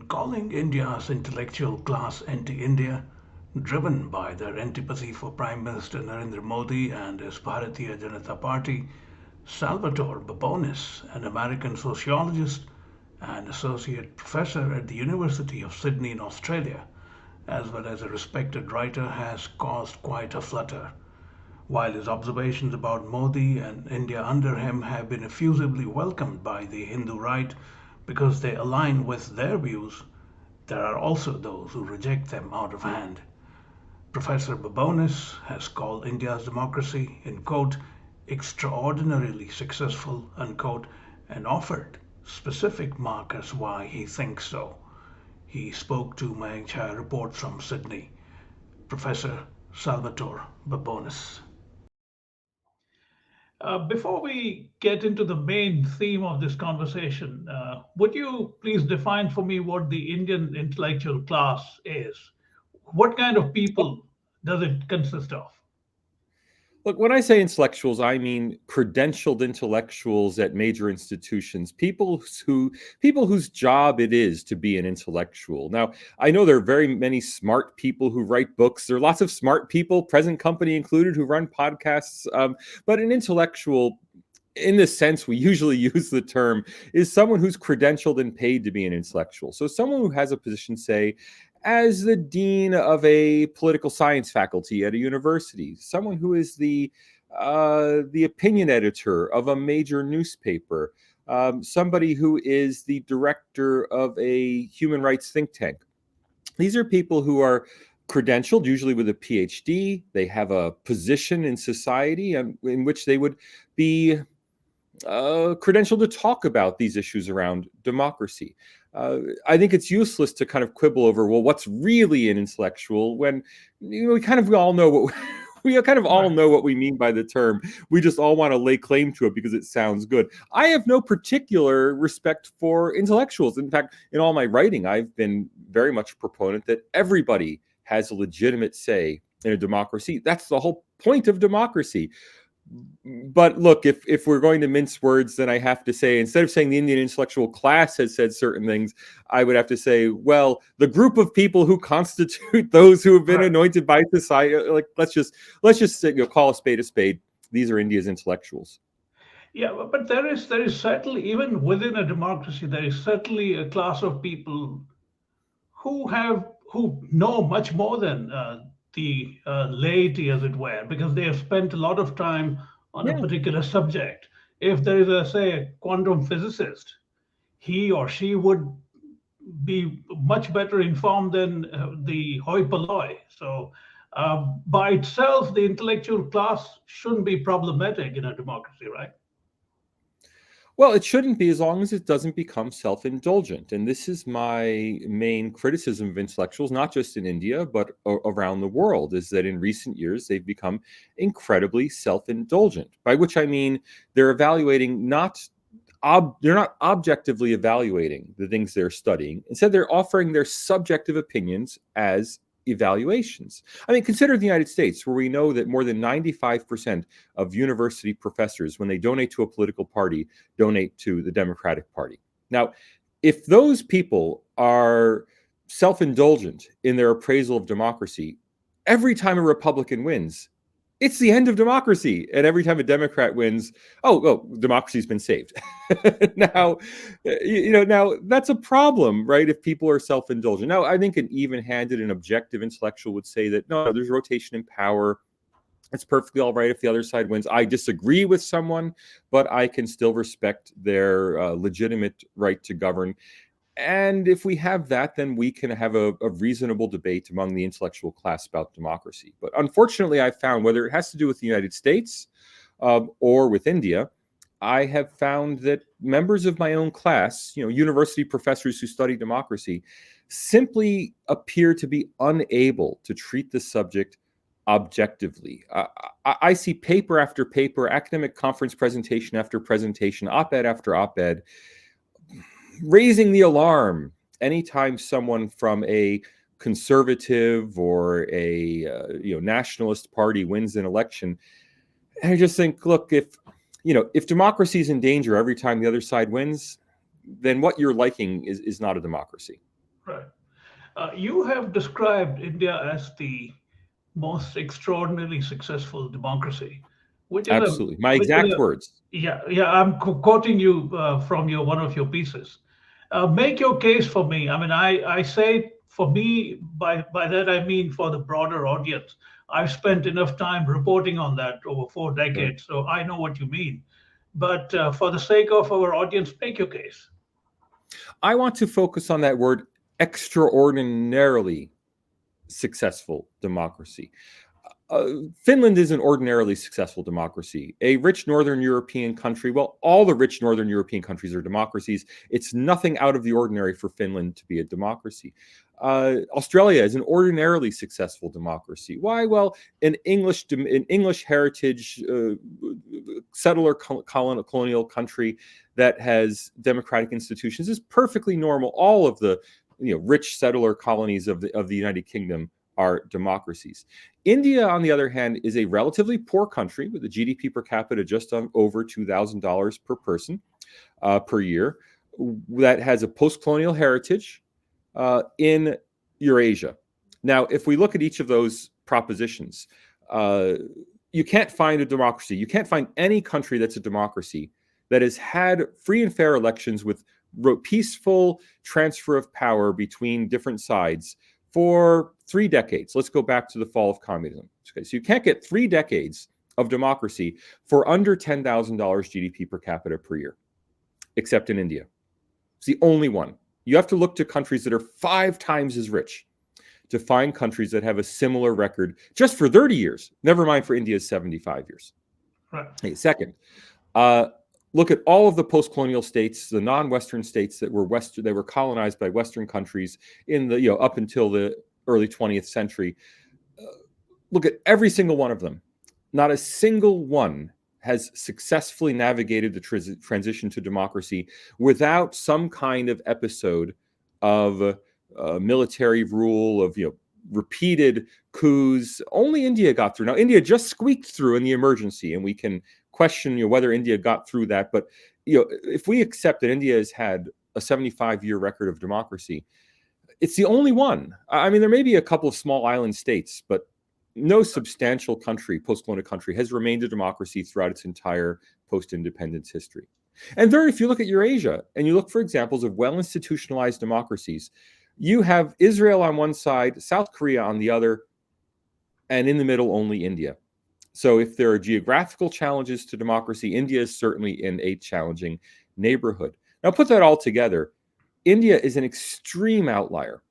calling India's intellectual class anti-India, driven by their antipathy for Prime Minister Narendra Modi and his Bharatiya Janata Party, Salvatore Babones, an American sociologist and associate professor at the University of Sydney in Australia, as well as a respected writer, has caused quite a flutter. While his observations about Modi and India under him have been effusively welcomed by the Hindu right because they align with their views, there are also those who reject them out of hand. Professor Babones has called India's democracy, in quote, extraordinarily successful, unquote, and offered specific markers why he thinks so. He spoke to Mayank Chhaya Reports from Sydney. Professor Salvatore Babones. Before we get into the main theme of this conversation, would you please define for me what the Indian intellectual class is? What kind of people does it consist of? Look, when I say intellectuals, I mean credentialed intellectuals at major institutions, people whose job it is to be an intellectual. Now, I know there are very many smart people who write books. There are lots of smart people, present company included, who run podcasts. But an intellectual, in the sense we usually use the term, is someone who's credentialed and paid to be an intellectual. So someone who has a position, say, as the dean of a political science faculty at a university, someone who is the opinion editor of a major newspaper, somebody who is the director of a human rights think tank. These are people who are credentialed, usually with a PhD. They have a position in society in which they would be credentialed to talk about these issues around democracy. I think it's useless to kind of quibble over, well, what's really an intellectual, when we all know what we kind of all Right. know what we mean by the term. We just all want to lay claim to it because it sounds good. I have no particular respect for intellectuals. In fact, in all my writing, I've been very much a proponent that everybody has a legitimate say in a democracy. That's the whole point of democracy. But look, if we're going to mince words, then I have to say, instead of saying the Indian intellectual class has said certain things, I would have to say, well, the group of people who constitute those who have been Right. anointed by society, like let's just call a spade a spade. These are India's intellectuals. Yeah, but there is certainly, even within a democracy, there is certainly a class of people who know much more than the laity, as it were, because they have spent a lot of time on a Yeah. particular subject. If there is a, say, a quantum physicist, he or she would be much better informed than the hoi polloi. So, by itself, the intellectual class shouldn't be problematic in a democracy, right? Well, it shouldn't be, as long as it doesn't become self-indulgent. And this is my main criticism of intellectuals, not just in India, but around the world, is that in recent years, they've become incredibly self-indulgent, by which I mean they're evaluating they're not objectively evaluating the things they're studying. Instead, they're offering their subjective opinions as evaluations. I mean, consider the United States, where we know that more than 95% of university professors, when they donate to a political party, donate to the Democratic Party. Now, if those people are self-indulgent in their appraisal of democracy, every time a Republican wins, it's the end of democracy. And every time a Democrat wins, democracy's been saved. Now, now that's a problem, right? If people are self-indulgent. Now, I think an even-handed and objective intellectual would say that, no, there's rotation in power. It's perfectly all right if the other side wins. I disagree with someone, but I can still respect their legitimate right to govern. And if we have that, then we can have a reasonable debate among the intellectual class about democracy. But unfortunately, I found, whether it has to do with the United States or with India, I have found that members of my own class, university professors who study democracy, simply appear to be unable to treat the subject objectively. I see paper after paper, academic conference presentation after presentation, op-ed after op-ed, raising the alarm anytime someone from a conservative or a nationalist party wins an election. And I just think, look, if democracy is in danger every time the other side wins, then what you're liking is not a democracy. Right. You have described India as the most extraordinarily successful democracy, which is a Absolutely. My which is exact a words. yeah, yeah. I'm quoting you from your one of your pieces. Make your case for me. I mean, I say for me, by that I mean for the broader audience. I've spent enough time reporting on that over four Right. decades, so I know what you mean. But for the sake of our audience, make your case. I want to focus on that word extraordinarily successful democracy. Finland is an ordinarily successful democracy. A rich Northern European country, well, all the rich Northern European countries are democracies. It's nothing out of the ordinary for Finland to be a democracy. Australia is an ordinarily successful democracy. Why? Well, an English heritage settler colonial country that has democratic institutions is perfectly normal. All of the rich settler colonies of the United Kingdom are democracies. India, on the other hand, is a relatively poor country with a GDP per capita just on over $2,000 per person per year, that has a post-colonial heritage in Eurasia. Now, if we look at each of those propositions, uh, you can't find a democracy. You can't find any country that's a democracy that has had free and fair elections with peaceful transfer of power between different sides for 3 decades. Let's go back to the fall of communism. Okay, so you can't get 3 decades of democracy for under $10,000 GDP per capita per year, except in India. It's the only one. You have to look to countries that are 5 times as rich to find countries that have a similar record just for 30 years, never mind for India's 75 years. Right. Hey, second, uh, look at all of the post-colonial states, the non-Western states that were Western, they were colonized by Western countries in the up until the early 20th century. Look at every single one of them. Not a single one has successfully navigated the transition to democracy without some kind of episode of military rule, of repeated coups. Only India got through. Now, India just squeaked through in the emergency, and we can question whether India got through that. But if we accept that India has had a 75-year record of democracy, it's the only one. I mean, there may be a couple of small island states, but no substantial country, post-colonial country, has remained a democracy throughout its entire post-independence history. And third, if you look at Eurasia and you look for examples of well-institutionalized democracies, you have Israel on one side, South Korea on the other, and in the middle, only India. So if there are geographical challenges to democracy, India is certainly in a challenging neighborhood. Now, put that all together, India is an extreme outlier.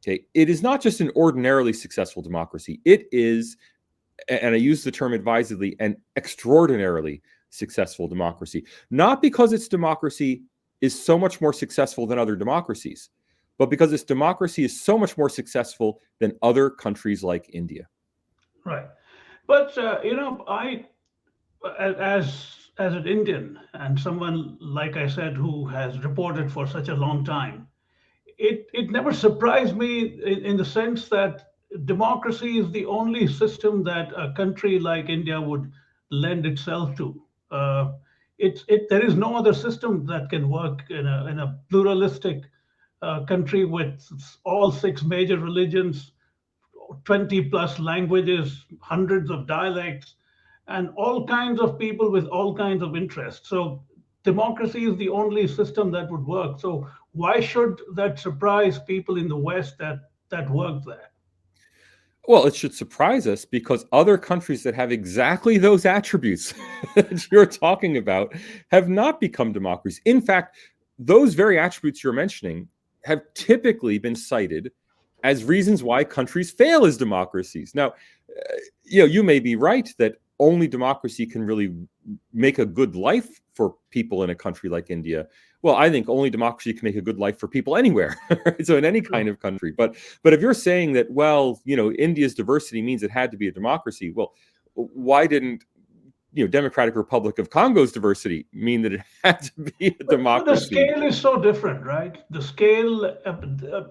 Okay, it is not just an ordinarily successful democracy. It is, and I use the term advisedly, an extraordinarily successful democracy. Not because its democracy is so much more successful than other democracies, but because its democracy is so much more successful than other countries like India. Right. But as an Indian and someone like I said who has reported for such a long time, it never surprised me in the sense that democracy is the only system that a country like India would lend itself to. Uh, there is no other system that can work in a pluralistic country with all six major religions, 20 plus languages, hundreds of dialects, and all kinds of people with all kinds of interests. So democracy is the only system that would work. So why should that surprise people in the West that work there? Well, it should surprise us because other countries that have exactly those attributes that you're talking about have not become democracies. In fact, those very attributes you're mentioning have typically been cited as reasons why countries fail as democracies. Now, you may be right that only democracy can really make a good life for people in a country like India. Well, I think only democracy can make a good life for people anywhere. Right? So in any kind True. of country. But if you're saying that, well, India's diversity means it had to be a democracy, well, why didn't Democratic Republic of Congo's diversity mean that it had to be a But the democracy? scale is so different, right? The scale,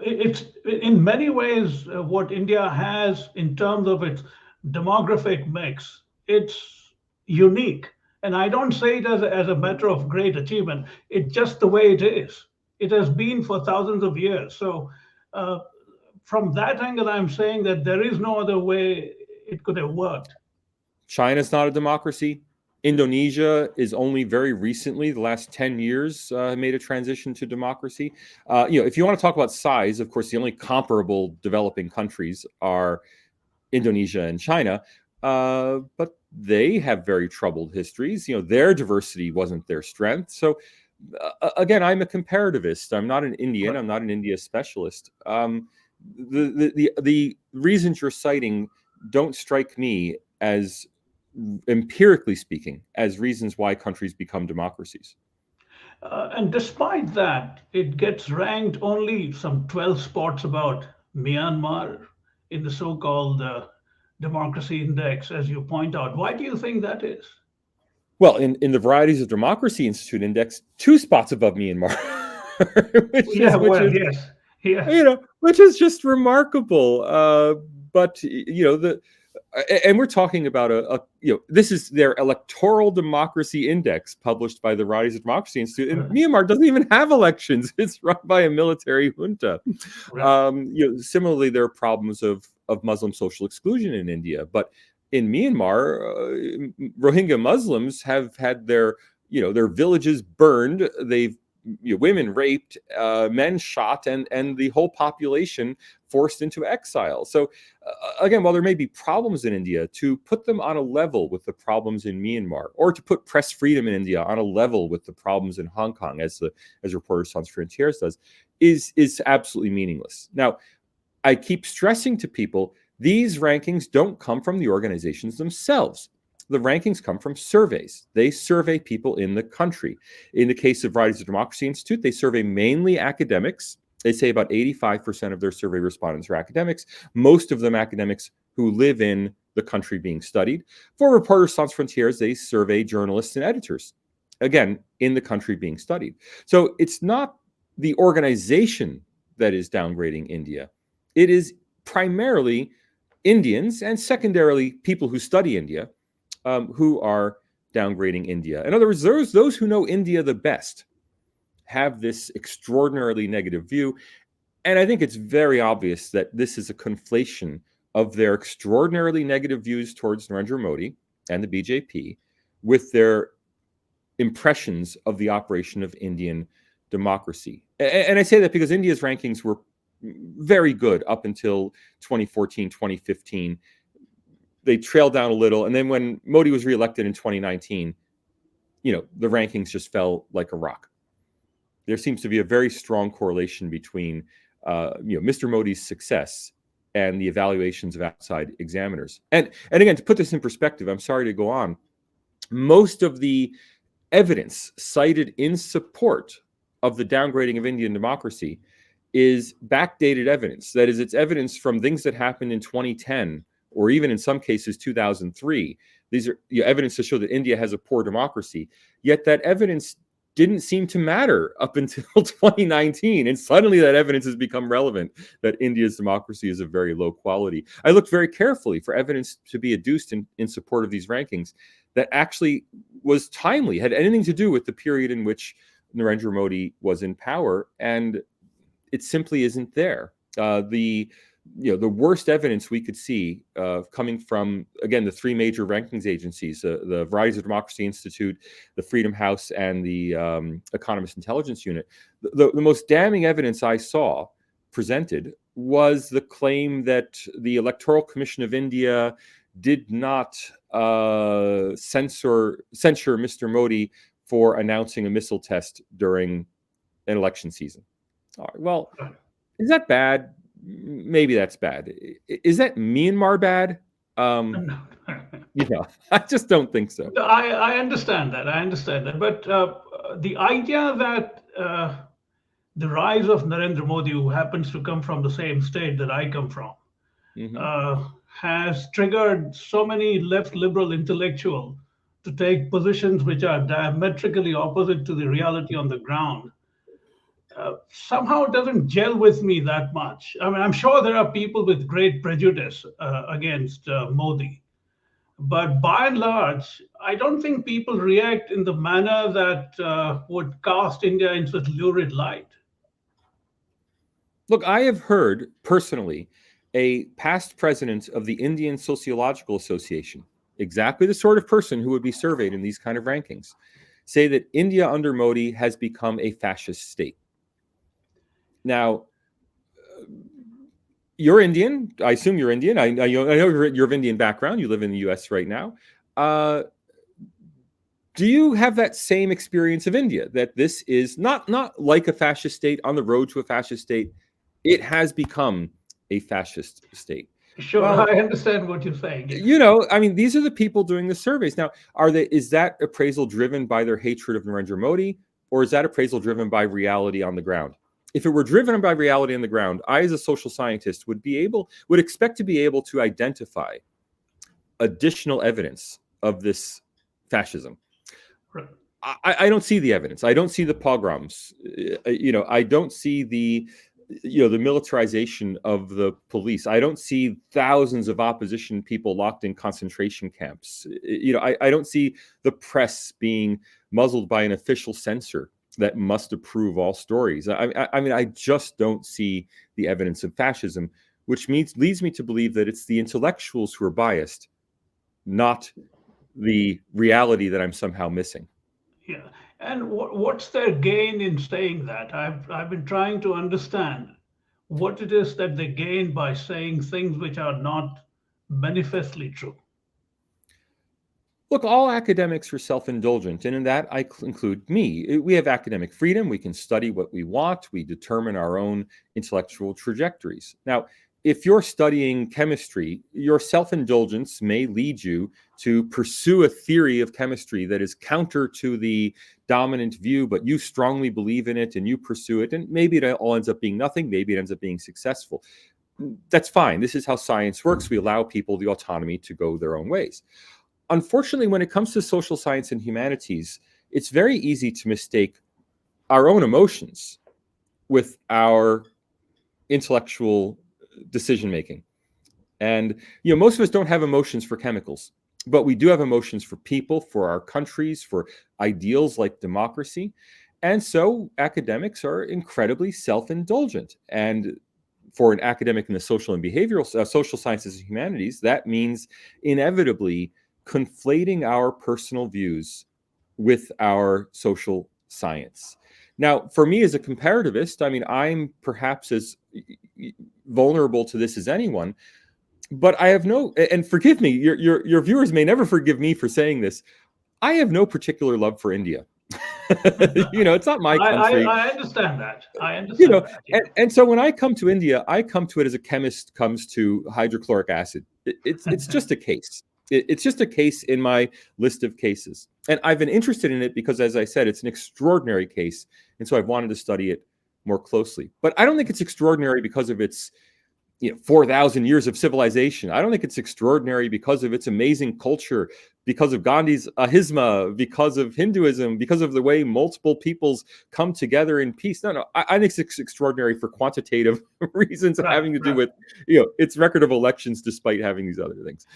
it's in many ways what India has in terms of its demographic mix. It's unique. And I don't say it as a matter of great achievement. It's just the way it is. It has been for thousands of years. So Uh, from that angle, I'm saying that there is no other way it could have worked. China's not a democracy. Indonesia is only very recently, the last 10 years, made a transition to democracy. If you want to talk about size, of course, the only comparable developing countries are Indonesia and China, but they have very troubled histories. Their diversity wasn't their strength. So, again, I'm a comparativist. I'm not an Indian. Right. I'm not an India specialist. The reasons you're citing don't strike me as, empirically speaking, as reasons why countries become democracies. And despite that, it gets ranked only some 12 spots about Myanmar in the so called democracy index, as you point out. Why do you think that is? Well, in the Varieties of Democracy Institute index, 2 spots above Myanmar, which Yeah, is which well, is yes, yes. which is just remarkable. But and we're talking about this is their electoral democracy index published by the Varieties of Democracy Institute, and Right, Myanmar doesn't even have elections. It's run by a military junta. right. Similarly, there are problems of Muslim social exclusion in India, but in Myanmar, Rohingya Muslims have had their villages burned. They've women raped, men shot, and the whole population forced into exile. So, again, while there may be problems in India, to put them on a level with the problems in Myanmar, or to put press freedom in India on a level with the problems in Hong Kong, as Reporters Sans Frontières does, is absolutely meaningless. Now, I keep stressing to people, these rankings don't come from the organizations themselves. The rankings come from surveys. They survey people in the country. In the case of Varieties of Democracy Institute, they survey mainly academics. They say about 85% of their survey respondents are academics, most of them academics who live in the country being studied. For Reporters Sans Frontières, they survey journalists and editors, again, in the country being studied. So it's not the organization that is downgrading India. It is primarily Indians and secondarily people who study India, who are downgrading India. In other words, those who know India the best have this extraordinarily negative view. And I think it's very obvious that this is a conflation of their extraordinarily negative views towards Narendra Modi and the BJP with their impressions of the operation of Indian democracy. And I say that because India's rankings were very good up until 2014, 2015. They trailed down a little. And then when Modi was reelected in 2019, the rankings just fell like a rock. There seems to be a very strong correlation between, Mr. Modi's success and the evaluations of outside examiners. And again, to put this in perspective, I'm sorry to go on. Most of the evidence cited in support of the downgrading of Indian democracy is backdated evidence. That is, it's evidence from things that happened in 2010, or even in some cases 2003. These are evidence to show that India has a poor democracy. Yet that evidence didn't seem to matter up until 2019. And suddenly that evidence has become relevant, that India's democracy is of very low quality. I looked very carefully for evidence to be adduced in support of these rankings that actually was timely, had anything to do with the period in which Narendra Modi was in power. And it simply isn't there. The worst evidence we could see coming from, again, the three major rankings agencies, the Varieties of Democracy Institute, the Freedom House, and the Economist Intelligence Unit. The most damning evidence I saw presented was the claim that the Electoral Commission of India did not censure Mr. Modi for announcing a missile test during an election season. All right, well, is that bad? Maybe that's bad. Is that Myanmar bad? I just don't think so. I understand that. I understand that. But the idea that the rise of Narendra Modi, who happens to come from the same state that I come from, Mm-hmm. has triggered so many left liberal intellectuals to take positions which are diametrically opposite to the reality on the ground somehow doesn't gel with me that much. I mean, I'm sure there are people with great prejudice against Modi, but by and large, I don't think people react in the manner that would cast India in such lurid light. Look, I have heard personally a past president of the Indian Sociological Association, exactly the sort of person who would be surveyed in these kind of rankings, say that India under Modi has become a fascist state. Now, you're Indian. I assume you're Indian. I know you're of Indian background. You live in the U.S. right now. Uh, do you have that same experience of India, that this is not like a fascist state on the road to a fascist state? It has become a fascist state. Sure, Well, I understand what you're saying. Yes. I mean, these are the people doing the surveys. Now, is that appraisal driven by their hatred of Narendra Modi, or is that appraisal driven by reality on the ground? If it were driven by reality on the ground, I, as a social scientist, would expect to be able to identify additional evidence of this fascism. Right. I don't see the evidence. I don't see the pogroms. I don't see the militarization of the police. I don't see thousands of opposition people locked in concentration camps. I don't see the press being muzzled by an official censor that must approve all stories. I mean, I just don't see the evidence of fascism, which leads me to believe that it's the intellectuals who are biased, not the reality that I'm somehow missing. Yeah. And what's their gain in saying that? I've been trying to understand what it is that they gain by saying things which are not manifestly true. Look, all academics are self-indulgent, and in that I include me. We have academic freedom. We can study what we want. We determine our own intellectual trajectories. Now, if you're studying chemistry, your self-indulgence may lead you to pursue a theory of chemistry that is counter to the dominant view, but you strongly believe in it and you pursue it, and maybe it all ends up being nothing. Maybe it ends up being successful. That's fine. This is how science works. We allow people the autonomy to go their own ways. Unfortunately, when it comes to social science and humanities, it's very easy to mistake our own emotions with our intellectual decision making. And most of us don't have emotions for chemicals, but we do have emotions for people, for our countries, for ideals like democracy. And so academics are incredibly self-indulgent. And for an academic in the social and behavioral social sciences and humanities, that means inevitably conflating our personal views with our social science. Now, for me as a comparativist, I mean, I'm perhaps as vulnerable to this as anyone, but I have no, and forgive me, your viewers may never forgive me for saying this. I have no particular love for India. It's not my country. I understand that. I you understand know that. and, Yeah. and so when I come to India, I come to it as a chemist comes to hydrochloric acid. It's just a case. It's just a case in my list of cases, and I've been interested in it because, as I said, it's an extraordinary case, and so I've wanted to study it more closely. But I don't think it's extraordinary because of its 4,000 years of civilization. I don't think it's extraordinary because of its amazing culture, because of Gandhi's Ahimsa, because of Hinduism, because of the way multiple peoples come together in peace. No, I think it's extraordinary for quantitative reasons Right, having to do right. with its record of elections, despite having these other things.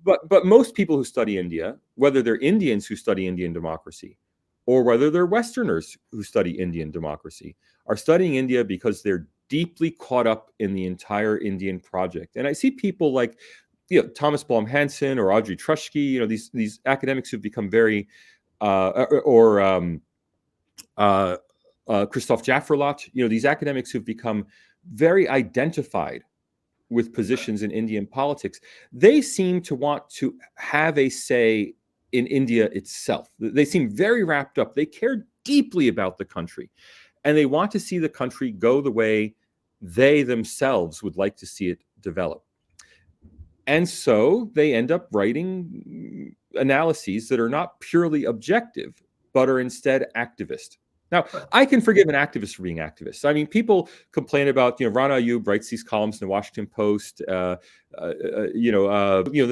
But most people who study India, whether they're Indians who study Indian democracy, or whether they're Westerners who study Indian democracy, are studying India because they're deeply caught up in the entire Indian project. And I see people like Thomas Blom Hansen or Audrey Truschke, these academics who've become very or Christoph Jaffrelot, these academics who've become very identified with positions in Indian politics. They seem to want to have a say in India itself. They seem very wrapped up. They care deeply about the country, and they want to see the country go the way they themselves would like to see it develop. And so they end up writing analyses that are not purely objective, but are instead activist. Now, Right. I can forgive an activist for being activist. I mean, people complain about, Rana Ayub writes these columns in the Washington Post, the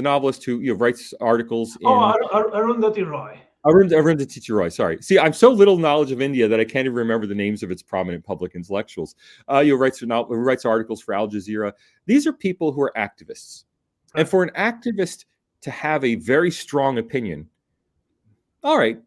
novelist who writes articles Oh, in Arundhati Roy. Arundhati Roy. Sorry. See, I'm so little knowledge of India that I can't even remember the names of its prominent public intellectuals. Who writes articles for Al Jazeera. These are people who are activists. And Right. for an activist to have a very strong opinion, all right,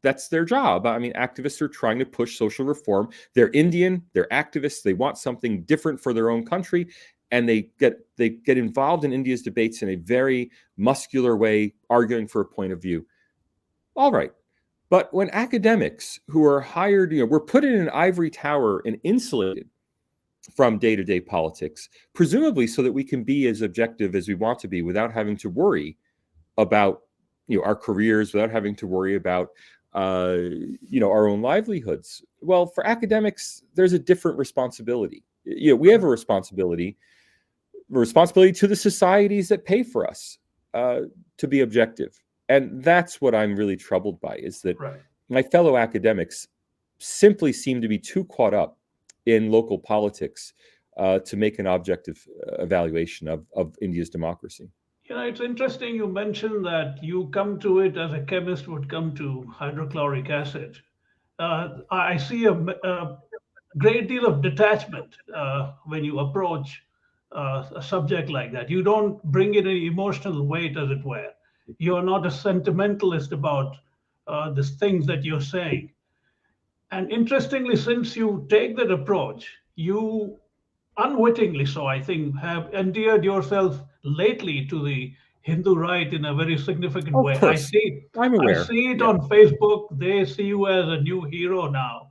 that's their job. I mean, activists are trying to push social reform. They're Indian, they're activists, they want something different for their own country, and they get involved in India's debates in a very muscular way, arguing for a point of view. All right. But when academics who are hired, we're put in an ivory tower and insulated from day-to-day politics, presumably so that we can be as objective as we want to be without having to worry about our careers, without having to worry about our own livelihoods. Well, for academics, there's a different responsibility. We have a responsibility to the societies that pay for us to be objective. And that's what I'm really troubled by, is that my fellow academics simply seem to be too caught up in local politics to make an objective evaluation of India's democracy. It's interesting you mentioned that you come to it as a chemist would come to hydrochloric acid. I see a great deal of detachment when you approach a subject like that. You don't bring in any emotional weight, as it were. You're not a sentimentalist about the things that you're saying. And interestingly, since you take that approach, you unwittingly so, I think, have endeared yourself lately to the Hindu right in a very significant Of way. course, I'm I aware. see it Yeah. on Facebook. They see you as a new hero now.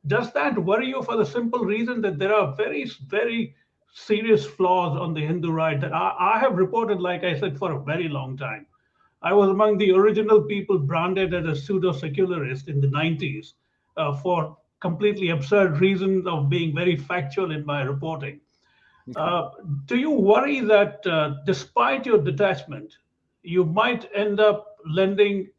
Does that worry you for the simple reason that there are very, very serious flaws on the Hindu right that I have reported, like I said, for a very long time? I was among the original people branded as a pseudo secularist in the 90s for completely absurd reasons of being very factual in my reporting. Do you worry that despite your detachment, you might end up lending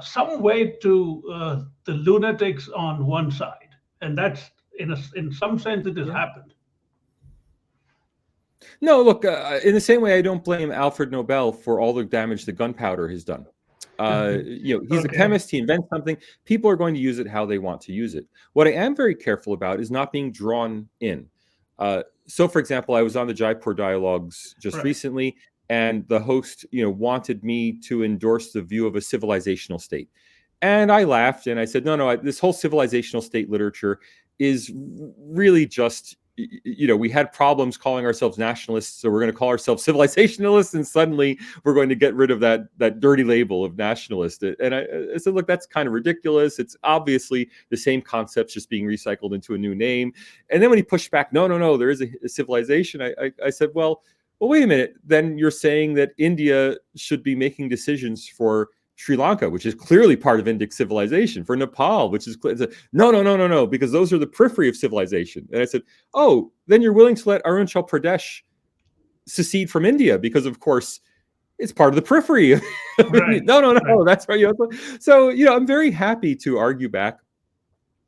some weight to the lunatics on one side? And that's, in some sense, it has Yeah. happened. No, look, in the same way, I don't blame Alfred Nobel for all the damage that gunpowder has done. He's a Okay. chemist. He invents something. People are going to use it how they want to use it. What I am very careful about is not being drawn in. So, for example, I was on the Jaipur Dialogues just Right. recently, and the host, wanted me to endorse the view of a civilizational state. And I laughed and I said, no, this whole civilizational state literature is really just, we had problems calling ourselves nationalists, so we're going to call ourselves civilizationalists, and suddenly we're going to get rid of that dirty label of nationalist. And I said, look, that's kind of ridiculous. It's obviously the same concepts just being recycled into a new name. And then when he pushed back, no, there is a civilization. I said, well, wait a minute. Then you're saying that India should be making decisions for Sri Lanka, which is clearly part of Indic civilization, for Nepal, which is no, because those are the periphery of civilization. And I said, oh, then you're willing to let Arunachal Pradesh secede from India because, of course, it's part of the periphery. Right. No, that's right. So, I'm very happy to argue back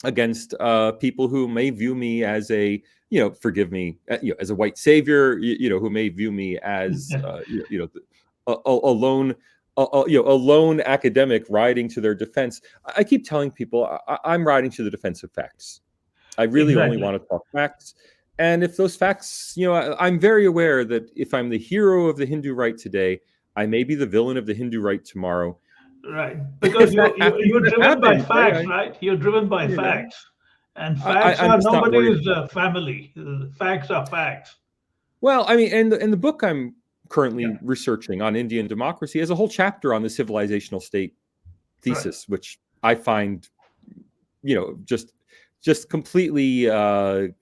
against people who may view me as a, forgive me, as a white savior, who may view me as, a lone academic riding to their defense. I keep telling people I'm riding to the defense of facts. I really only want to talk facts. And if those facts, I'm very aware that if I'm the hero of the Hindu right today, I may be the villain of the Hindu right tomorrow. Right. Because you're driven by facts, right? right? You're driven by facts. And facts are nobody's family. Facts are facts. Well, I mean, and the book I'm currently researching on Indian democracy has a whole chapter on the civilizational state thesis, which I find, just completely. Well,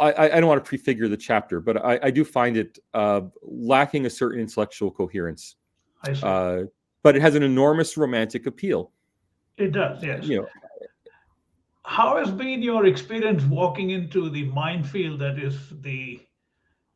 I don't want to prefigure the chapter, but I do find it lacking a certain intellectual coherence. I see. But it has an enormous romantic appeal. It does, yes. How has been your experience walking into the minefield that is the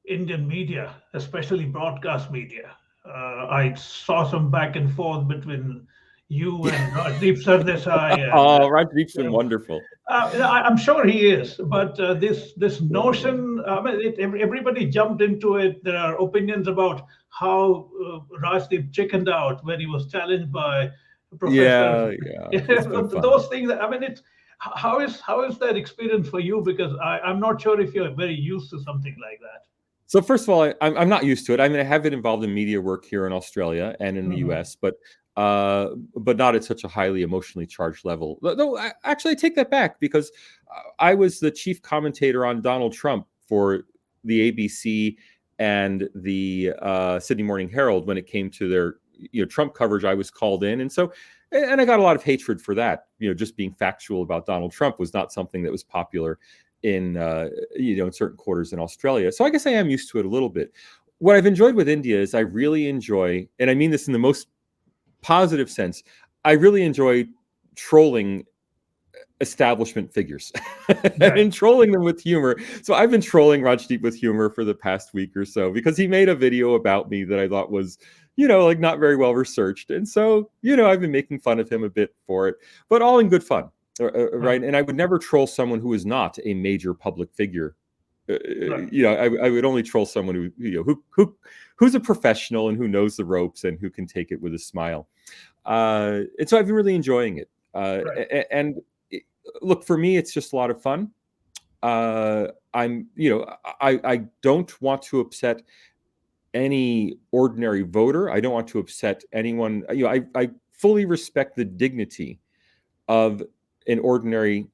Indian media, especially broadcast media? I saw some back and forth between you and Rajdeep Sardesai. Rajdeep's been wonderful. I'm sure he is, but this notion, everybody jumped into it. There are opinions about how Rajdeep chickened out when he was challenged by Professor. Those things. It's how is that experience for you? Because I'm not sure if you're very used to something like that. So first of all, I'm not used to it. I mean, I have been involved in media work here in Australia and in the US, but but not at such a highly emotionally charged level. Though, actually, I take that back, because I was the chief commentator on Donald Trump for the ABC and the Sydney Morning Herald when it came to their Trump coverage. I was called in, and I got a lot of hatred for that. Just being factual about Donald Trump was not something that was popular in in certain quarters in Australia. So I guess I am used to it a little bit. What I've enjoyed with India is I really enjoy, and I mean this in the most positive sense, I really enjoy trolling establishment figures Right. and trolling them with humor. So I've been trolling Rajdeep with humor for the past week or so, because he made a video about me that I thought was, like not very well researched. And so, I've been making fun of him a bit for it, but all in good fun. Right. Right. And I would never troll someone who is not a major public figure. Right. I would only troll someone who's a professional and who knows the ropes and who can take it with a smile. And so I've been really enjoying it. Right. And look, for me, it's just a lot of fun. I don't want to upset any ordinary voter. I don't want to upset anyone. I fully respect the dignity of an ordinary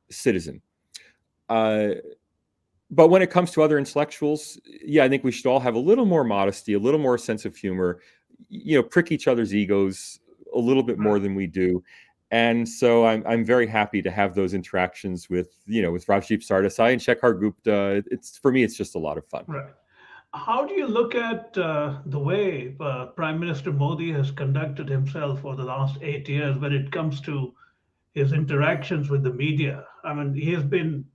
citizen. But when it comes to other intellectuals, I think we should all have a little more modesty, a little more sense of humor, prick each other's egos a little bit more Right. than we do. And so I'm very happy to have those interactions with Rajdeep Sardesai and Shekhar Gupta. It's, for me, it's just a lot of fun. Right. How do you look at the way Prime Minister Modi has conducted himself for the last 8 years when it comes to his interactions with the media? I mean, he has been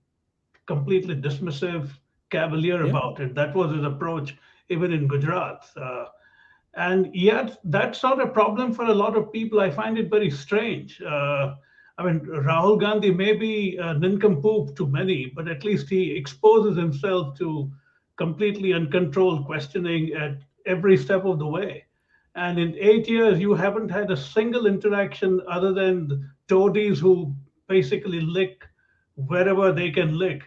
completely dismissive, cavalier Yeah. about it. That was his approach even in Gujarat. And yet, that's not a problem for a lot of people. I find it very strange. I mean, Rahul Gandhi may be a nincompoop to many, but at least he exposes himself to completely uncontrolled questioning at every step of the way. And in 8 years, you haven't had a single interaction other than toadies who basically lick wherever they can lick.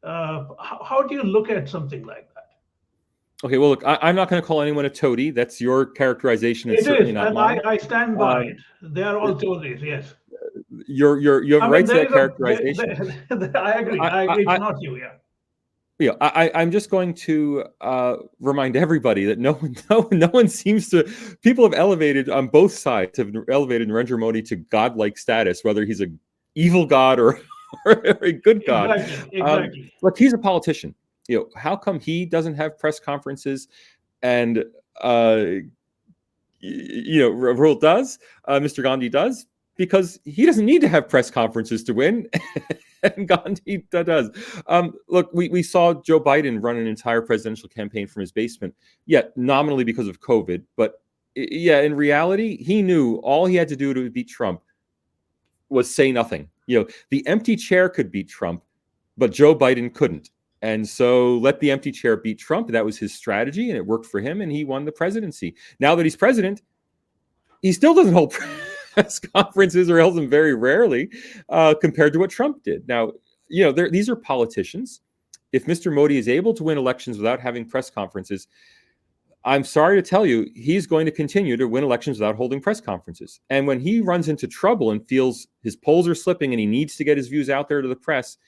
How do you look at something like that? Okay. Well, look, I'm not going to call anyone a toady. That's your characterization. It's It certainly is, not and mine. I stand by Um, it. They are all toadies, yes. you have I a mean, right to there that is a, characterization. I agree. I, I agree. It's I, not you, yeah. I'm just going to remind everybody that no one seems to. People have elevated, on both sides, have elevated Narendra Modi to godlike status, whether he's a evil god or, or a good god. Exactly, exactly. Look, he's a politician. How come he doesn't have press conferences, and uh, Rahul does, Mr. Gandhi does, because he doesn't need to have press conferences to win, and Gandhi does. Look, we saw Joe Biden run an entire presidential campaign from his basement, yet nominally because of COVID, but in reality, he knew all he had to do to beat Trump was say nothing. The empty chair could beat Trump, but Joe Biden couldn't. And so let the empty chair beat Trump. That was his strategy, and it worked for him, and he won the presidency. Now that he's president, he still doesn't hold press conferences, or holds them very rarely, compared to what Trump did. Now, these are politicians. If Mr. Modi is able to win elections without having press conferences, I'm sorry to tell you, he's going to continue to win elections without holding press conferences. And when he runs into trouble and feels his polls are slipping and he needs to get his views out there to the press,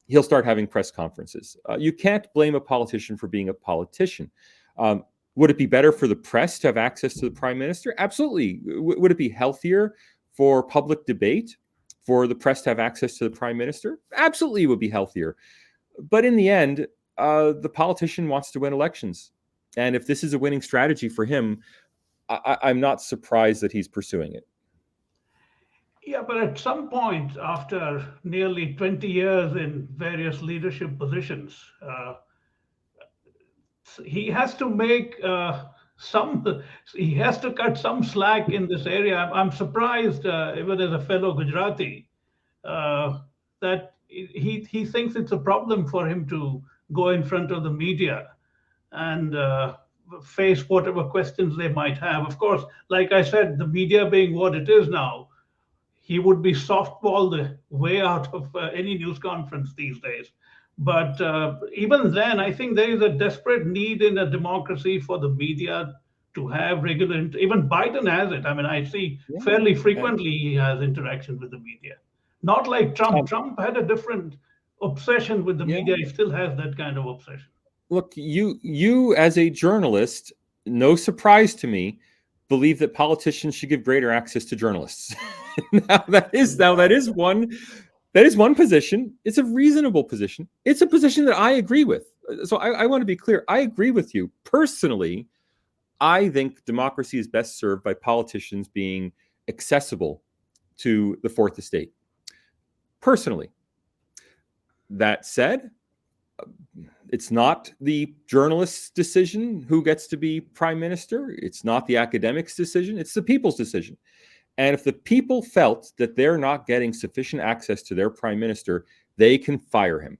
he'll start having press conferences. You can't blame a politician for being a politician. Would it be better for the press to have access to the prime minister? Absolutely. Would it be healthier for public debate for the press to have access to the prime minister? Absolutely, it would be healthier. But in the end, the politician wants to win elections. And if this is a winning strategy for him, I'm not surprised that he's pursuing it. Yeah, but at some point, after nearly 20 years in various leadership positions, he has to make some, he has to cut some slack in this area. I'm surprised, even as a fellow Gujarati, that he thinks it's a problem for him to go in front of the media and face whatever questions they might have. Of course, like I said, the media being what it is now, he would be softballed the way out of any news conference these days. But even then, I think there is a desperate need in a democracy for the media to have regular, even Biden has it. I mean, I see Yeah. fairly And, frequently he has interaction with the media. Not like Trump. um, Trump had a different obsession with the yeah. media. He still has that kind of obsession. Look, you as a journalist, no surprise to me, believe that politicians should give greater access to journalists. Now that is one position. It's a reasonable position. It's a position that I agree with. So I want to be clear. I agree with you personally. I think democracy is best served by politicians being accessible to the fourth estate. Personally, that said, it's not the journalist's decision who gets to be prime minister. It's not the academic's decision. It's the people's decision. And if the people felt that they're not getting sufficient access to their prime minister, they can fire him.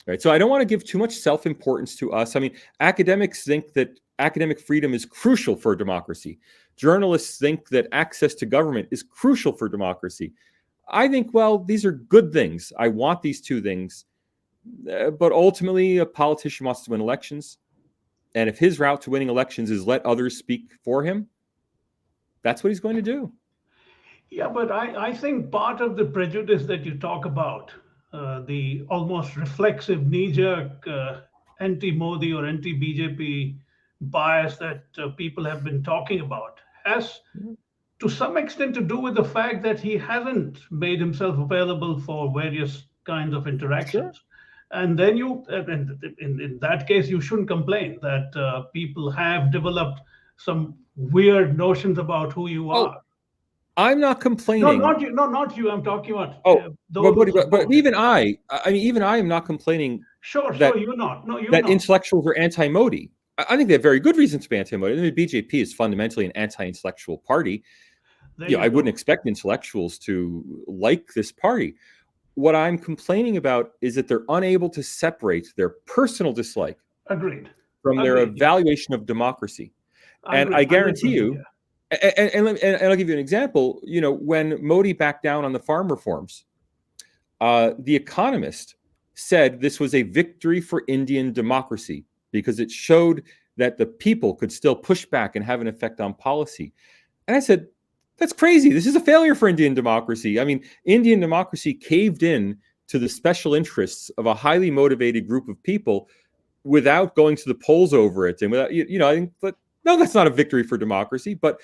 Right. So I don't want to give too much self-importance to us. I mean, academics think that academic freedom is crucial for democracy. Journalists think that access to government is crucial for democracy. I think, well, these are good things. I want these two things. But ultimately, a politician wants to win elections. And if his route to winning elections is let others speak for him, that's what he's going to do. Yeah, but I think part of the prejudice that you talk about, the almost reflexive knee jerk anti Modi or anti BJP bias that people have been talking about, has to some extent to do with the fact that he hasn't made himself available for various kinds of Sure. interactions. And then in that case, you shouldn't complain that people have developed some weird notions about who you Oh, are. I'm not No, complaining. not you. No, not you. I'm talking about Oh, those who but support him. even I mean, even I am not complaining Sure, sure. that You're not. No, you're that not. intellectuals are anti-Modi. I think they have very good reasons to be anti-Modi. I mean, BJP is fundamentally an anti-intellectual party. There you I wouldn't go. expect intellectuals to like this party. What I'm complaining about is that they're unable to separate their personal dislike Agreed. from their Agreed. Yeah. evaluation of democracy. I And agree. I guarantee 100%. you, Yeah. and I'll give you an example. When Modi backed down on the farm reforms, The Economist said this was a victory for Indian democracy because it showed that the people could still push back and have an effect on policy. And I said, that's crazy. This is a failure for Indian democracy. I mean, Indian democracy caved in to the special interests of a highly motivated group of people without going to the polls over it. And without, I think, but no, that's not a victory for democracy. But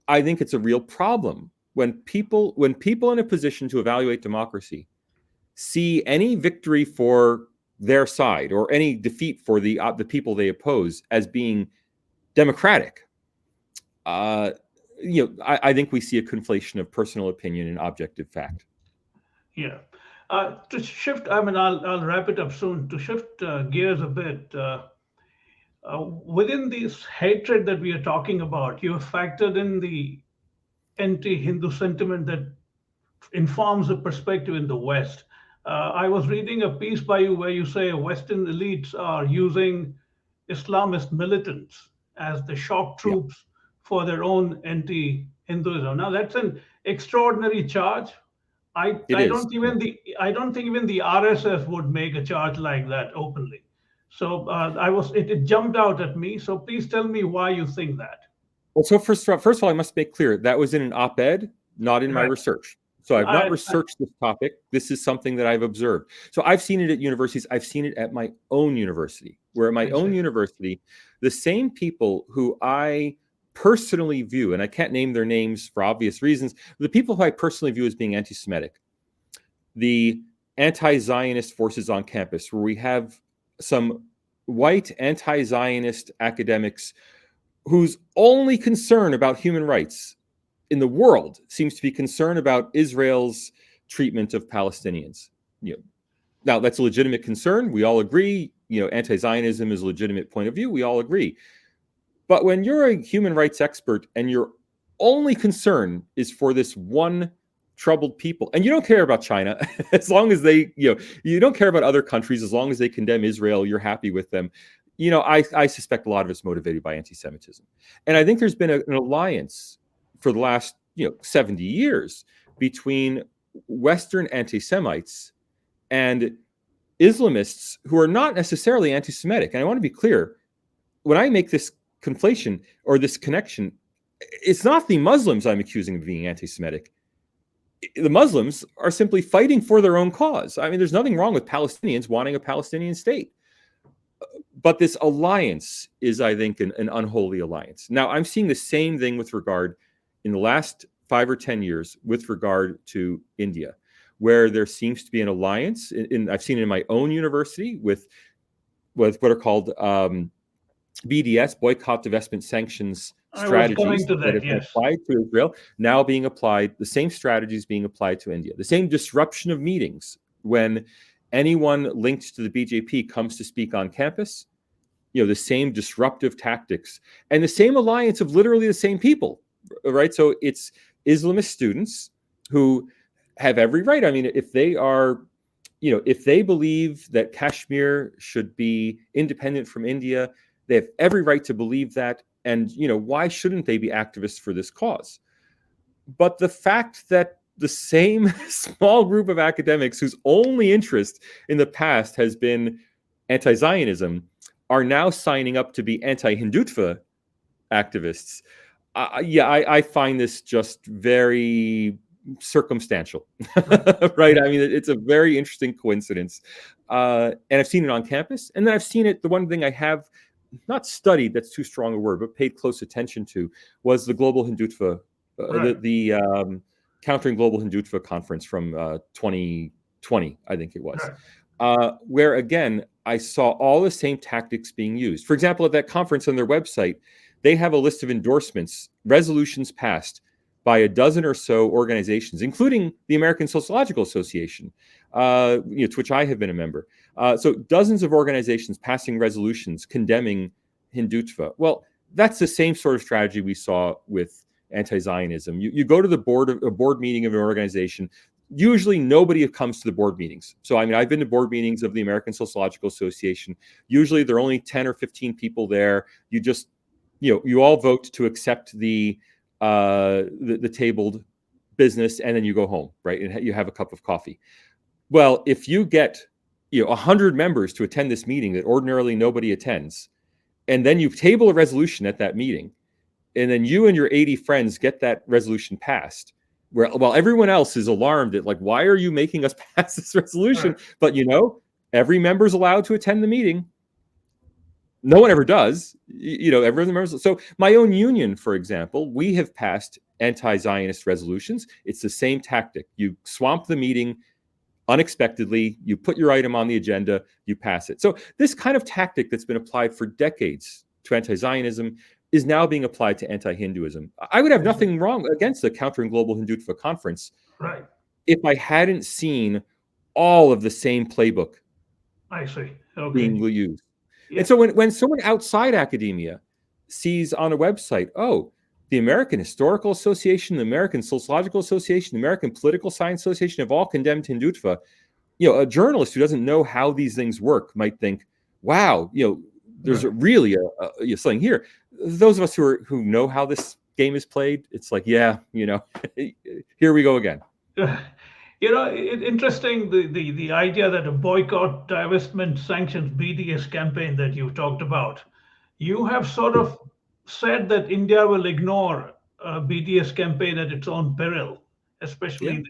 I think it's a real problem when people in a position to evaluate democracy see any victory for their side or any defeat for the people they oppose as being democratic. Uh, I think we see a conflation of personal opinion and objective fact. Yeah. To shift, I mean, I'll wrap it up soon. To shift gears a bit, within this hatred that we are talking about, you have factored in the anti-Hindu sentiment that informs the perspective in the West. I was reading a piece by you where you say Western elites are using Islamist militants as the shock Yeah, troops for their own anti-Hinduism. Now that's an extraordinary charge. I, it I is. don't even the I don't think even the RSS would make a charge like that openly. So it jumped out at me. So please tell me why you think that. Well, so first of all, I must make clear that was in an op-ed, not in my Right. research. So I've not I researched this topic. This is something that I've observed. So I've seen it at universities. I've seen it at my own university, where at my I own see. university, the same people who I personally view, and I can't name their names for obvious reasons, the people who I personally view as being anti-Semitic, the anti-Zionist forces on campus, where we have some white anti-Zionist academics whose only concern about human rights in the world seems to be concern about Israel's treatment of Palestinians. Now that's a legitimate concern. We all agree. Anti-Zionism is a legitimate point of view. We all agree. But when you're a human rights expert and your only concern is for this one troubled people, and you don't care about China, as long as you don't care about other countries, as long as they condemn Israel, you're happy with them. I suspect a lot of it's motivated by anti-Semitism. And I think there's been an alliance for the last, 70 years between Western anti-Semites and Islamists who are not necessarily anti-Semitic. And I want to be clear, when I make this conflation or this connection. It's not the Muslims I'm accusing of being anti-Semitic. The Muslims are simply fighting for their own cause. I mean, there's nothing wrong with Palestinians wanting a Palestinian state. But this alliance is, I think, an unholy alliance. Now, I'm seeing the same thing with regard in the last 5 or 10 years with regard to India, where there seems to be an alliance. I've seen it in my own university with what are called BDS, boycott, divestment, sanctions I was strategies coming to that that, have been yes. applied to Israel, now being applied, the same strategies being applied to India. The same disruption of meetings when anyone linked to the BJP comes to speak on campus, the same disruptive tactics and the same alliance of literally the same people, right? So it's Islamist students who have every right. I mean, if they are, if they believe that Kashmir should be independent from India, they have every right to believe that. And, why shouldn't they be activists for this cause? But the fact that the same small group of academics whose only interest in the past has been anti-Zionism are now signing up to be anti-Hindutva activists. I find this just very circumstantial, right? I mean, it's a very interesting coincidence. And I've seen it on campus. And then I've seen it, the one thing I have not studied, that's too strong a word, but paid close attention to was the Global Hindutva, Right. the Countering Global Hindutva conference from 2020, I think it was, where again, I saw all the same tactics being used. For example, at that conference on their website, they have a list of endorsements, resolutions passed by a dozen or so organizations, including the American Sociological Association, to which I have been a member. So dozens of organizations passing resolutions condemning Hindutva. Well, that's the same sort of strategy we saw with anti-Zionism. You go to a board meeting of an organization. Usually nobody comes to the board meetings. So, I mean, I've been to board meetings of the American Sociological Association. Usually there are only 10 or 15 people there. You just, you all vote to accept the tabled business, and then you go home, right? And you have a cup of coffee. Well, if you get 100 members to attend this meeting that ordinarily nobody attends, and then you table a resolution at that meeting, and then you and your 80 friends get that resolution passed, while everyone else is alarmed at, like, why are you making us pass this resolution? But every member's allowed to attend the meeting. No one ever does. Everyone remembers. So my own union, for example, we have passed anti-Zionist resolutions. It's the same tactic. You swamp the meeting unexpectedly, you put your item on the agenda, you pass it. So this kind of tactic that's been applied for decades to anti-Zionism is now being applied to anti-Hinduism. I would have nothing wrong against the Countering Global Hindutva conference, Right. if I hadn't seen all of the same playbook I see. Okay. being used. Yeah. And so when someone outside academia sees on a website, oh, the American Historical Association, the American Sociological Association, the American Political Science Association have all condemned Hindutva, a journalist who doesn't know how these things work might think, wow, there's really something here. Those of us who know how this game is played, it's like, yeah, here we go again. Interesting, the idea that a boycott, divestment, sanctions, BDS campaign that you talked about. You have sort of said that India will ignore a BDS campaign at its own peril, especially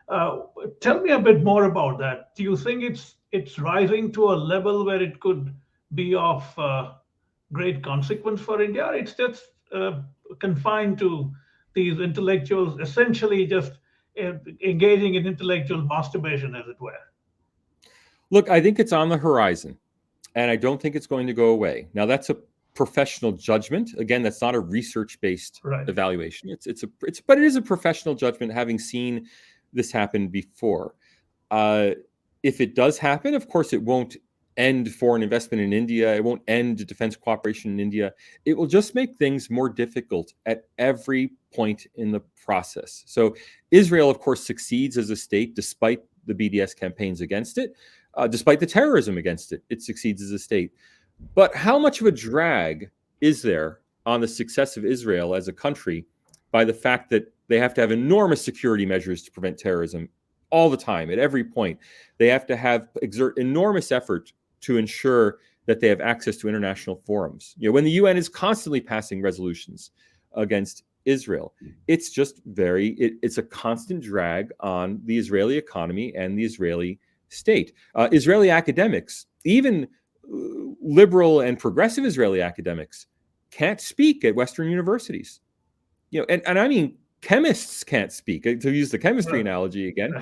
tell me a bit more about that. Do you think it's rising to a level where it could be of great consequence for India, or it's just confined to these intellectuals essentially just engaging in intellectual masturbation, as it were? Look, I think it's on the horizon, and I don't think it's going to go away. Now, that's a professional judgment. Again, that's not a research-based evaluation. But it is a professional judgment, having seen this happen before. If it does happen, of course, it won't end foreign investment in India. It won't end defense cooperation in India. It will just make things more difficult at every point in the process. So Israel, of course, succeeds as a state despite the BDS campaigns against it, despite the terrorism against it. It succeeds as a state. But how much of a drag is there on the success of Israel as a country by the fact that they have to have enormous security measures to prevent terrorism all the time, at every point? They have to exert enormous effort to ensure that they have access to international forums. When the UN is constantly passing resolutions against Israel, it's just it's a constant drag on the Israeli economy and the Israeli state. Israeli academics, even liberal and progressive Israeli academics, can't speak at Western universities. And I mean, chemists can't speak, to use the chemistry analogy again,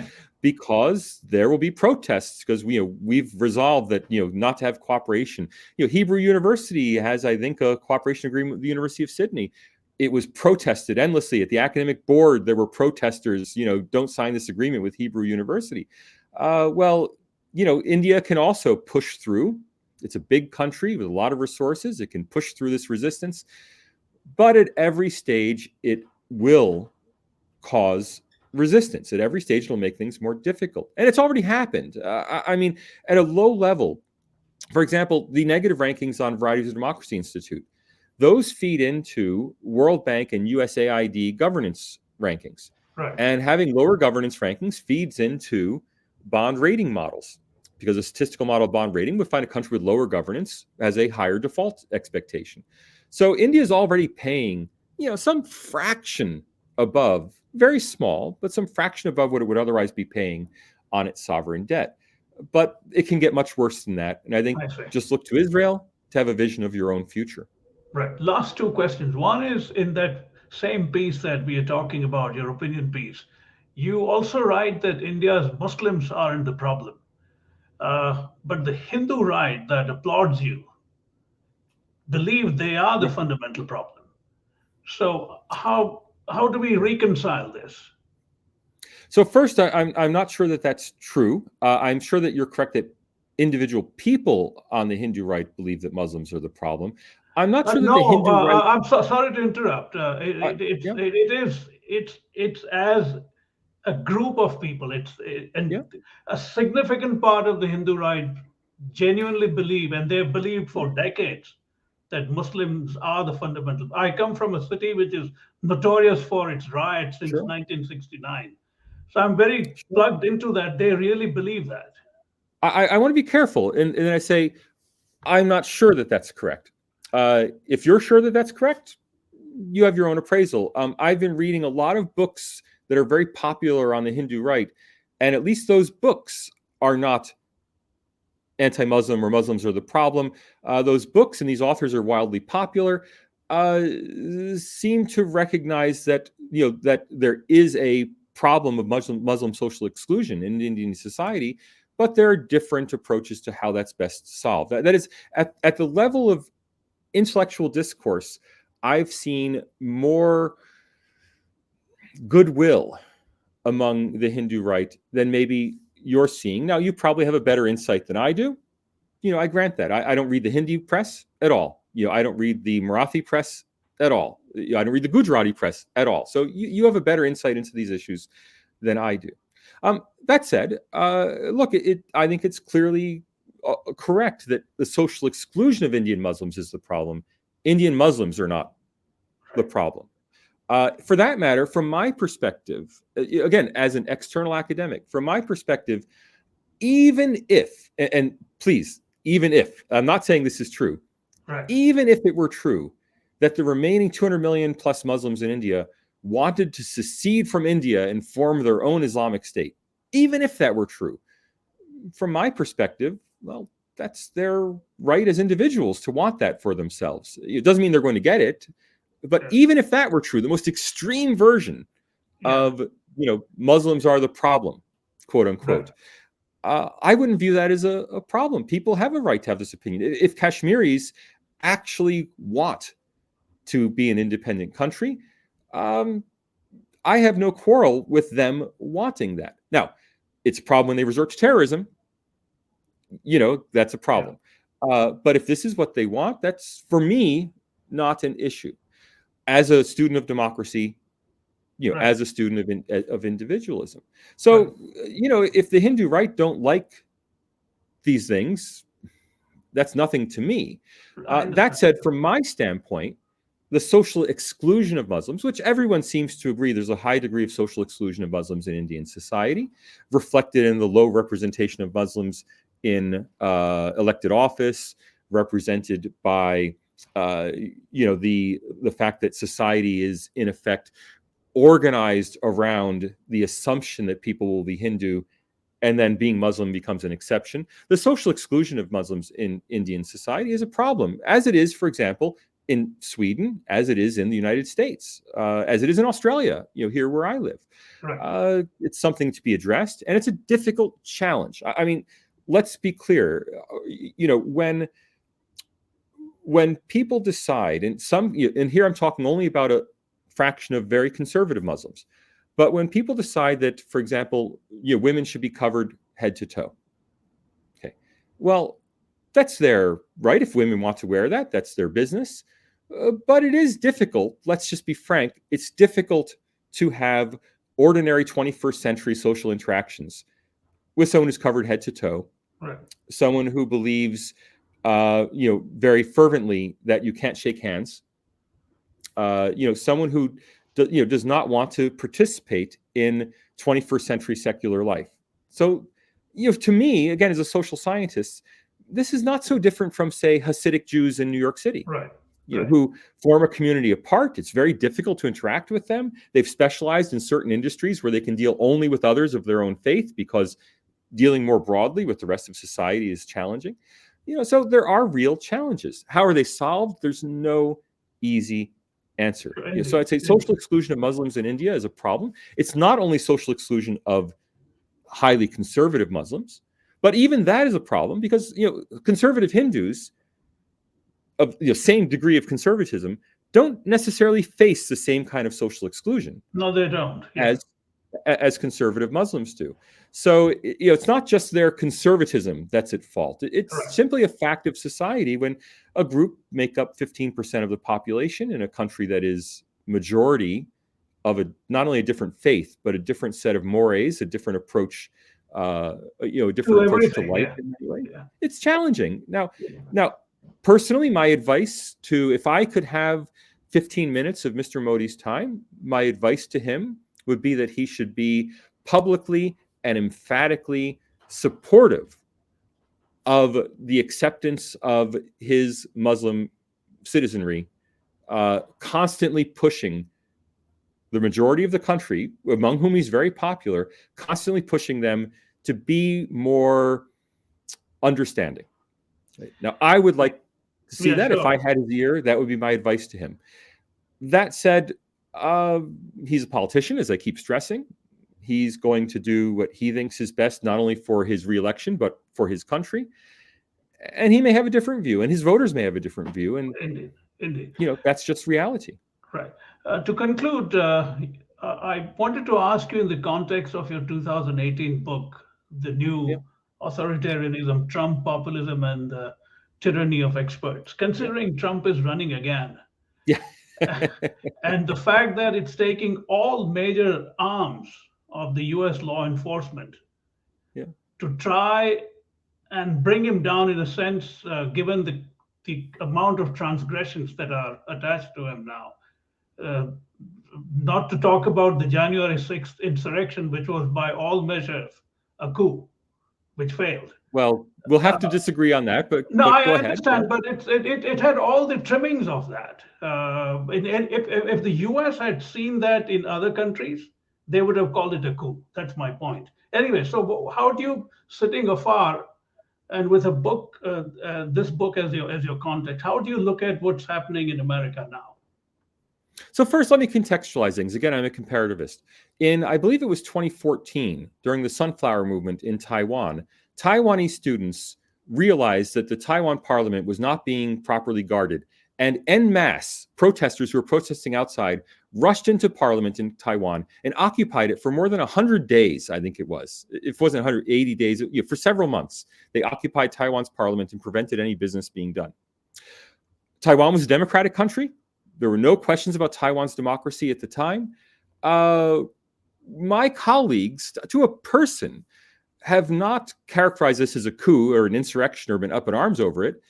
because there will be protests because we've resolved that not to have cooperation. Hebrew University has, I think, a cooperation agreement with the University of Sydney. It was protested endlessly at the academic board. There were protesters, don't sign this agreement with Hebrew University. India can also push through. It's a big country with a lot of resources. It can push through this resistance. But at every stage, it will cause resistance. At every stage, it'll make things more difficult. And it's already happened. I mean, at a low level, for example, the negative rankings on Varieties of Democracy Institute, those feed into World Bank and USAID governance rankings. Right. And having lower governance rankings feeds into bond rating models, because a statistical model of bond rating would find a country with lower governance has a higher default expectation. So India is already paying, some fraction above, very small, but some fraction above what it would otherwise be paying on its sovereign debt. But it can get much worse than that. And I think just look to Israel to have a vision of your own future. Right. Last two questions. One is in that same piece that we are talking about, your opinion piece. You also write that India's Muslims aren't the problem, but the Hindu right that applauds you believe they are the fundamental problem. So how do we reconcile this? So first, I'm not sure that that's true. I'm sure that you're correct that individual people on the Hindu right believe that Muslims are the problem. I'm not sure that the Hindu right. I'm sorry to interrupt. It's as a group of people. A significant part of the Hindu right genuinely believe, and they've believed for decades, that Muslims are the fundamental. I come from a city which is notorious for its riots since 1969. So I'm very plugged into that. They really believe that. I want to be careful. And I say, I'm not sure that that's correct. If you're sure that that's correct, you have your own appraisal. I've been reading a lot of books that are very popular on the Hindu right. And at least those books are not anti-Muslim or Muslims are the problem. Those books and these authors are wildly popular, seem to recognize that, that there is a problem of Muslim social exclusion in Indian society, but there are different approaches to how that's best solved. That is, at the level of intellectual discourse, I've seen more goodwill among the Hindu right than maybe you're seeing. Now, you probably have a better insight than I do. I grant that. I don't read the Hindi press at all. I don't read the Marathi press at all. I don't read the Gujarati press at all. So you have a better insight into these issues than I do. That said, look, I think it's clearly correct that the social exclusion of Indian Muslims is the problem. Indian Muslims are not the problem. For that matter, from my perspective, again, as an external academic, from my perspective, even if, and please, even if, I'm not saying this is true, even if it were true that the remaining 200 million plus Muslims in India wanted to secede from India and form their own Islamic state, even if that were true, from my perspective, well, that's their right as individuals to want that for themselves. It doesn't mean they're going to get it, but even if that were true, the most extreme version of, Muslims are the problem, quote unquote, I wouldn't view that as a problem. People have a right to have this opinion. If Kashmiris actually want to be an independent country, I have no quarrel with them wanting that. Now, it's a problem when they resort to terrorism. That's a problem. But if this is what they want, that's, for me, not an issue. As a student of democracy, as a student of individualism. So, if the Hindu right don't like these things, that's nothing to me. That said, from my standpoint, the social exclusion of Muslims, which everyone seems to agree there's a high degree of social exclusion of Muslims in Indian society, reflected in the low representation of Muslims in elected office, represented by the fact that society is in effect organized around the assumption that people will be Hindu, and then being Muslim becomes an exception. The social exclusion of Muslims in Indian society is a problem, as it is, for example, in Sweden, as it is in the United States, as it is in Australia, here where I live. Right. It's something to be addressed, and it's a difficult challenge. I mean, let's be clear. When people decide, and here I'm talking only about a fraction of very conservative Muslims, but when people decide that, for example, women should be covered head to toe, okay, well, that's their right. If women want to wear that, that's their business. But it is difficult. Let's just be frank. It's difficult to have ordinary 21st century social interactions with someone who's covered head to toe, Right. someone who believes, very fervently that you can't shake hands. Someone who does not want to participate in 21st century secular life. So, to me, again, as a social scientist, this is not so different from, say, Hasidic Jews in New York City, Right. who form a community apart. It's very difficult to interact with them. They've specialized in certain industries where they can deal only with others of their own faith, because dealing more broadly with the rest of society is challenging. So there are real challenges. How are they solved? There's no easy answer. So I'd say social exclusion of Muslims in India is a problem. It's not only social exclusion of highly conservative Muslims, but even that is a problem, because conservative Hindus of same degree of conservatism don't necessarily face the same kind of social exclusion. No, they don't. Yeah. As conservative Muslims do. So it's not just their conservatism that's at fault. It's Correct. simply a fact of society when a group make up 15% of the population in a country that is majority of not only a different faith, but a different set of mores, a different approach, a different approach to life. Yeah. In many ways. Yeah. It's challenging. Now, personally, my advice if I could have 15 minutes of Mr. Modi's time, my advice to him would be that he should be publicly and emphatically supportive of the acceptance of his Muslim citizenry, constantly pushing the majority of the country, among whom he's very popular, constantly pushing them to be more understanding. Now, I would like to see that. Sure. If I had his ear, that would be my advice to him. That said, he's a politician, as I keep stressing. He's going to do what he thinks is best, not only for his reelection, but for his country. And he may have a different view, and his voters may have a different view. And Indeed. That's just reality. Right. To conclude, I wanted to ask you, in the context of your 2018 book, The New Authoritarianism, Trump, Populism, and the Tyranny of Experts, considering Trump is running again. Yeah. And the fact that it's taking all major arms of the US law enforcement to try and bring him down, in a sense, given the amount of transgressions that are attached to him now. Not to talk about the January 6th insurrection, which was by all measures a coup, which failed. Well, we'll have to disagree on that, but no, I understand, but it had all the trimmings of that. If the US had seen that in other countries, they would have called it a coup. That's my point. Anyway, so how do you, sitting afar and with a book, this book as your context, how do you look at what's happening in America now? So first, let me contextualize things. Again, I'm a comparativist. I believe it was 2014, during the Sunflower Movement in Taiwan, Taiwanese students realized that the Taiwan parliament was not being properly guarded. And en masse, protesters who were protesting outside rushed into parliament in Taiwan and occupied it for more than 100 days, I think it was. It wasn't 180 days. For several months, they occupied Taiwan's parliament and prevented any business being done. Taiwan was a democratic country. There were no questions about Taiwan's democracy at the time. My colleagues, to a person, have not characterized this as a coup or an insurrection or been up in arms over it.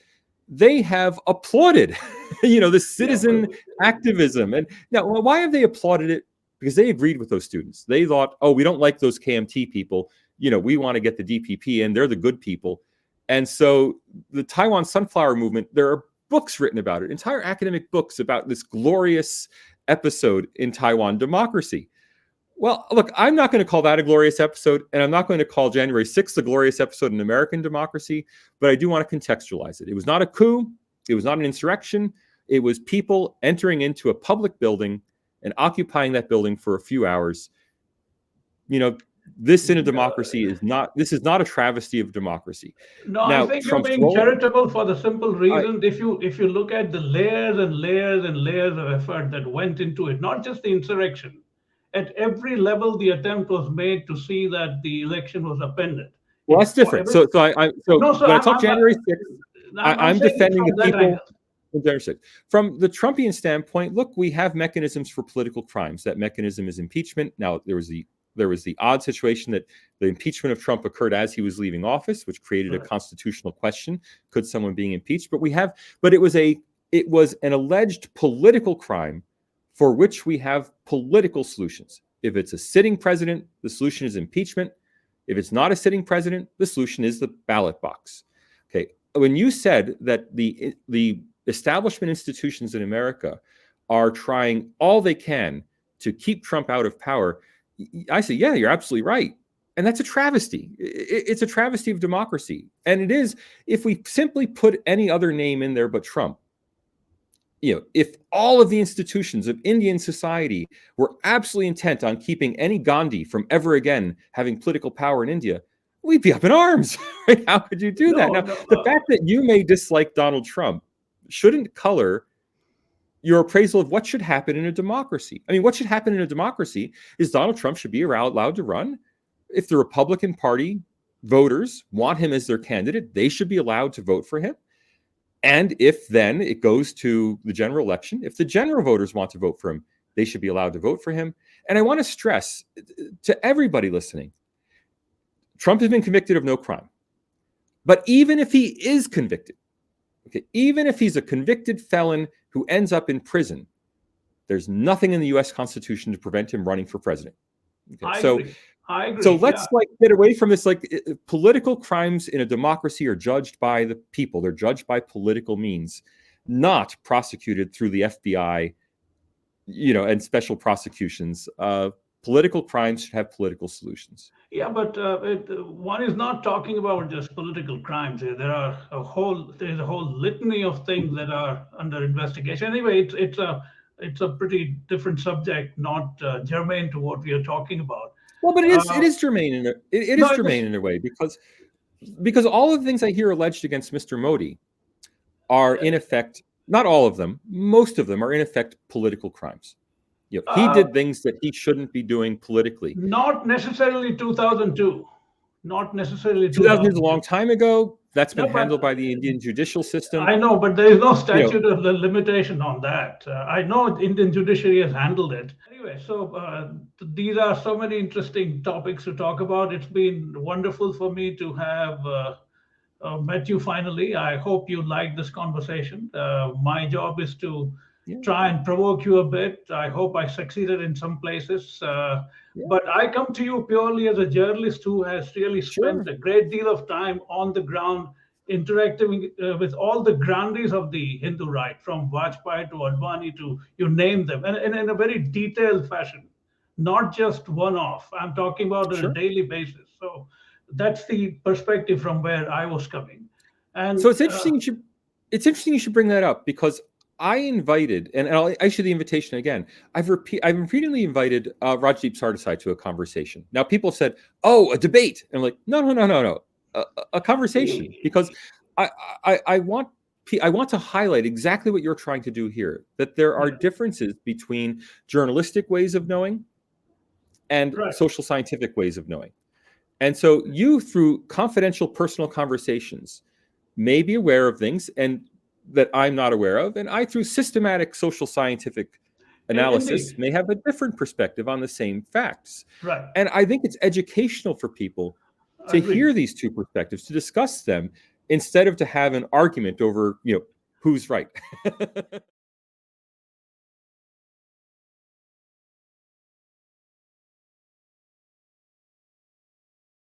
They have applauded, the citizen activism. And now, why have they applauded it? Because they agreed with those students. They thought, we don't like those KMT people. We want to get the DPP in. They're the good people. And so the Taiwan Sunflower Movement, there are books written about it, entire academic books about this glorious episode in Taiwan democracy. Well, look, I'm not going to call that a glorious episode, and I'm not going to call January 6th a glorious episode in American democracy, but I do want to contextualize it. It was not a coup. It was not an insurrection. It was people entering into a public building and occupying that building for a few hours. This in a democracy is not a travesty of democracy. No, I Now, think you're Trump's being role, charitable for the simple reason if you look at the layers and layers and layers of effort that went into it, not just the insurrection. At every level, the attempt was made to see that the election was appended. well, that's different. So No, so when I talk January 6th, I'm saying it defending from the that people. angle. From the Trumpian standpoint, look, we have mechanisms for political crimes. That mechanism is impeachment. Now, there was the odd situation that the impeachment of Trump occurred as he was leaving office, which created a constitutional question: could someone being impeached? But it was an alleged political crime for which we have political solutions. If it's a sitting president, the solution is impeachment. If it's not a sitting president, the solution is the ballot box. Okay, when you said that the establishment institutions in America are trying all they can to keep Trump out of power, I say, yeah, you're absolutely right. And that's a travesty. It's a travesty of democracy. And it is, if we simply put any other name in there but Trump, if all of the institutions of Indian society were absolutely intent on keeping any Gandhi from ever again having political power in India, we'd be up in arms. Right? How could you do that? Now, the fact that you may dislike Donald Trump shouldn't color your appraisal of what should happen in a democracy. I mean, what should happen in a democracy is Donald Trump should be allowed to run. If the Republican Party voters want him as their candidate, they should be allowed to vote for him. And if then it goes to the general election, if the general voters want to vote for him, they should be allowed to vote for him. And I want to stress to everybody listening, Trump has been convicted of no crime. But even if he is convicted, even if he's a convicted felon who ends up in prison, there's nothing in the U.S. Constitution to prevent him running for president. I agree. So let's get away from this. Political crimes in a democracy are judged by the people. They're judged by political means, not prosecuted through the FBI, and special prosecutions. Political crimes should have political solutions. Yeah, but one is not talking about just political crimes. There's a whole litany of things that are under investigation. Anyway, it's a pretty different subject, not germane to what we are talking about. Well, but it is germane in a way because all of the things I hear alleged against Mr. Modi are in effect, not all of them, most of them are in effect political crimes. He did things that he shouldn't be doing politically. Not necessarily 2002. Not necessarily 2000 is a long time ago. That's been handled by the Indian judicial system. I know, but there is no statute of limitation on that. I know Indian judiciary has handled it. Anyway, so these are so many interesting topics to talk about. It's been wonderful for me to have met you finally. I hope you liked this conversation. My job is to try and provoke you a bit. I hope I succeeded in some places. But I come to you purely as a journalist who has really spent a great deal of time on the ground interacting with all the grandees of the Hindu right, from Vajpayee to Advani to you name them, and in a very detailed fashion, not just one-off. I'm talking about on a daily basis. So that's the perspective from where I was coming. And so it's interesting. You should bring that up because I invited, and I'll issue the invitation again. I've repeatedly invited Rajdeep Sardesai to a conversation. Now people have said, "Oh, a debate," and I'm like, no, a conversation, because I want to highlight exactly what you're trying to do here. That there are differences between journalistic ways of knowing and social scientific ways of knowing, and so you, through confidential personal conversations, may be aware of things and that I'm not aware of, and I, through systematic social scientific analysis, may have a different perspective on the same facts. Right. And I think it's educational for people to hear these two perspectives, to discuss them, instead of to have an argument over, who's right.